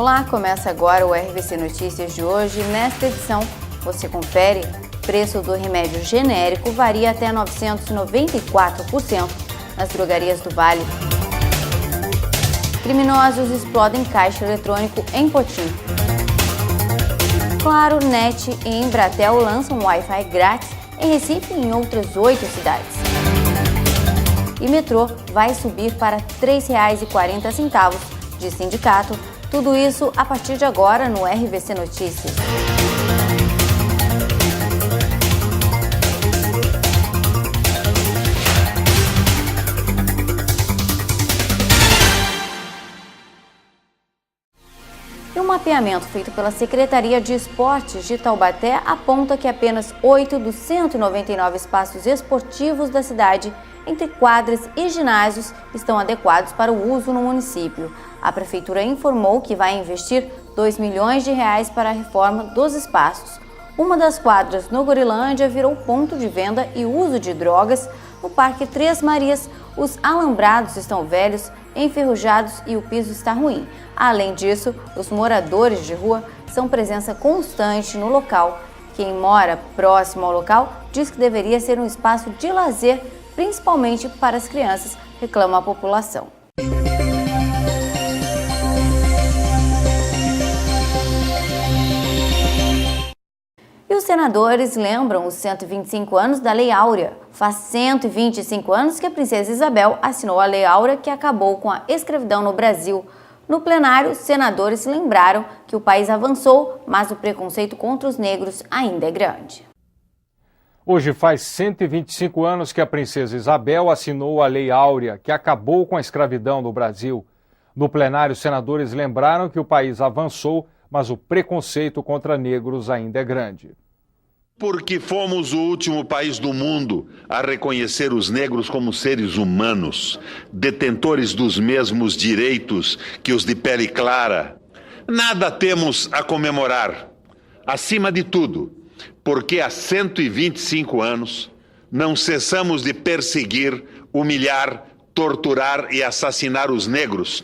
Olá, começa agora o RVC Notícias de hoje. Nesta edição, você confere: preço do remédio genérico varia até 994% nas drogarias do Vale. Criminosos explodem caixa eletrônico em Potim. Claro, NET e Embratel lançam Wi-Fi grátis em Recife e em outras 8 cidades. E metrô vai subir para R$ 3,40, de sindicato. Tudo isso a partir de agora no RVC Notícias. E um mapeamento feito pela Secretaria de Esportes de Taubaté aponta que apenas 8 dos 199 espaços esportivos da cidade, entre quadras e ginásios, estão adequados para o uso no município. A Prefeitura informou que vai investir R$ 2 milhões para a reforma dos espaços. Uma das quadras no Gorilândia virou ponto de venda e uso de drogas. No Parque Três Marias, os alambrados estão velhos, enferrujados e o piso está ruim. Além disso, os moradores de rua são presença constante no local. Quem mora próximo ao local diz que deveria ser um espaço de lazer, principalmente para as crianças, reclama a população. E os senadores lembram os 125 anos da Lei Áurea. Faz 125 anos que a princesa Isabel assinou a Lei Áurea, que acabou com a escravidão no Brasil. No plenário, os senadores lembraram que o país avançou, mas o preconceito contra os negros ainda é grande. Hoje faz 125 anos que a princesa Isabel assinou a Lei Áurea, que acabou com a escravidão no Brasil. No plenário, os senadores lembraram que o país avançou, mas o preconceito contra negros ainda é grande. Porque fomos o último país do mundo a reconhecer os negros como seres humanos, detentores dos mesmos direitos que os de pele clara. Nada temos a comemorar. Acima de tudo, porque há 125 anos não cessamos de perseguir, humilhar, torturar e assassinar os negros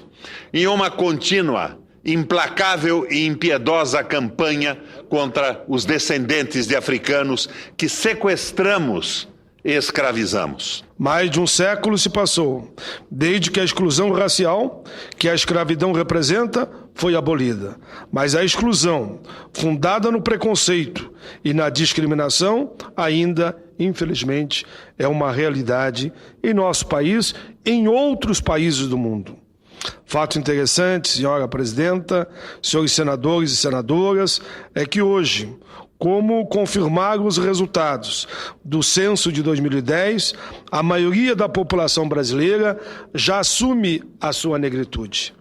em uma contínua, implacável e impiedosa campanha contra os descendentes de africanos que sequestramos e escravizamos. Mais de um século se passou, desde que a exclusão racial, que a escravidão representa, foi abolida. Mas a exclusão, fundada no preconceito e na discriminação, ainda, infelizmente, é uma realidade em nosso país e em outros países do mundo. Fato interessante, senhora presidenta, senhores senadores e senadoras, é que hoje, como confirmaram os resultados do censo de 2010, a maioria da população brasileira já assume a sua negritude.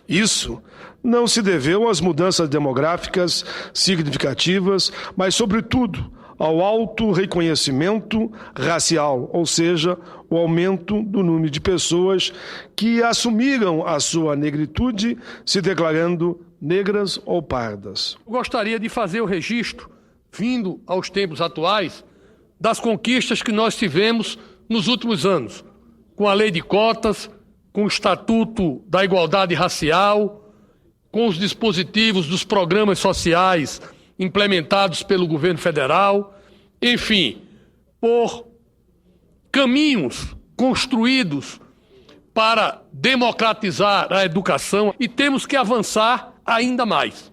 Isso não se deveu às mudanças demográficas significativas, mas, sobretudo, ao alto reconhecimento racial, ou seja, o aumento do número de pessoas que assumiram a sua negritude, se declarando negras ou pardas. Eu gostaria de fazer o registro, vindo aos tempos atuais, das conquistas que nós tivemos nos últimos anos, com a lei de cotas, com o Estatuto da Igualdade Racial, com os dispositivos dos programas sociais implementados pelo governo federal, enfim, por caminhos construídos para democratizar a educação, e temos que avançar ainda mais.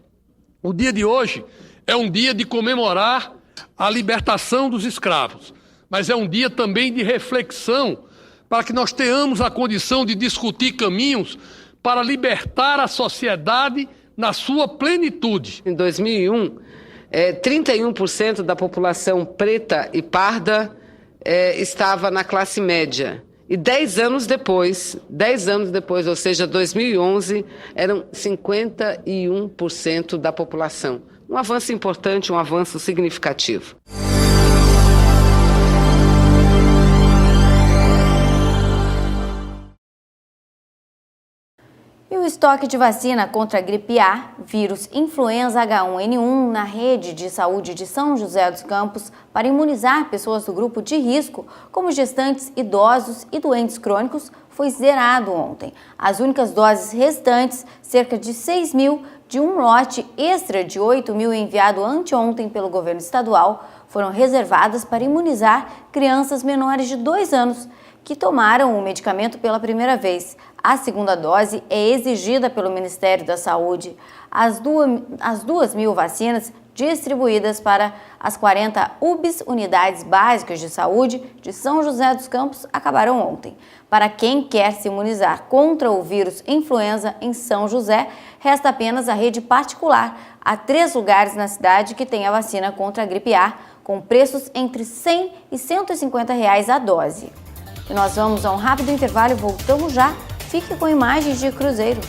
O dia de hoje é um dia de comemorar a libertação dos escravos, mas é um dia também de reflexão para que nós tenhamos a condição de discutir caminhos para libertar a sociedade na sua plenitude. Em 2001, 31% da população preta e parda estava na classe média. E 10 anos depois, ou seja, 2011, eram 51% da população. Um avanço importante, um avanço significativo. E o estoque de vacina contra a gripe A, vírus influenza H1N1 na rede de saúde de São José dos Campos para imunizar pessoas do grupo de risco, como gestantes, idosos e doentes crônicos, foi zerado ontem. As únicas doses restantes, cerca de 6 mil, de um lote extra de 8 mil enviado anteontem pelo governo estadual, foram reservadas para imunizar crianças menores de 2 anos que tomaram o medicamento pela primeira vez. A segunda dose é exigida pelo Ministério da Saúde. As 2 mil vacinas distribuídas para as 40 UBS, Unidades Básicas de Saúde, de São José dos Campos, acabaram ontem. Para quem quer se imunizar contra o vírus influenza em São José, resta apenas a rede particular. Há 3 lugares na cidade que têm a vacina contra a gripe A, com preços entre R$ 100 e R$ 150 a dose. E nós vamos a um rápido intervalo e voltamos já. Fique com imagens de Cruzeiro.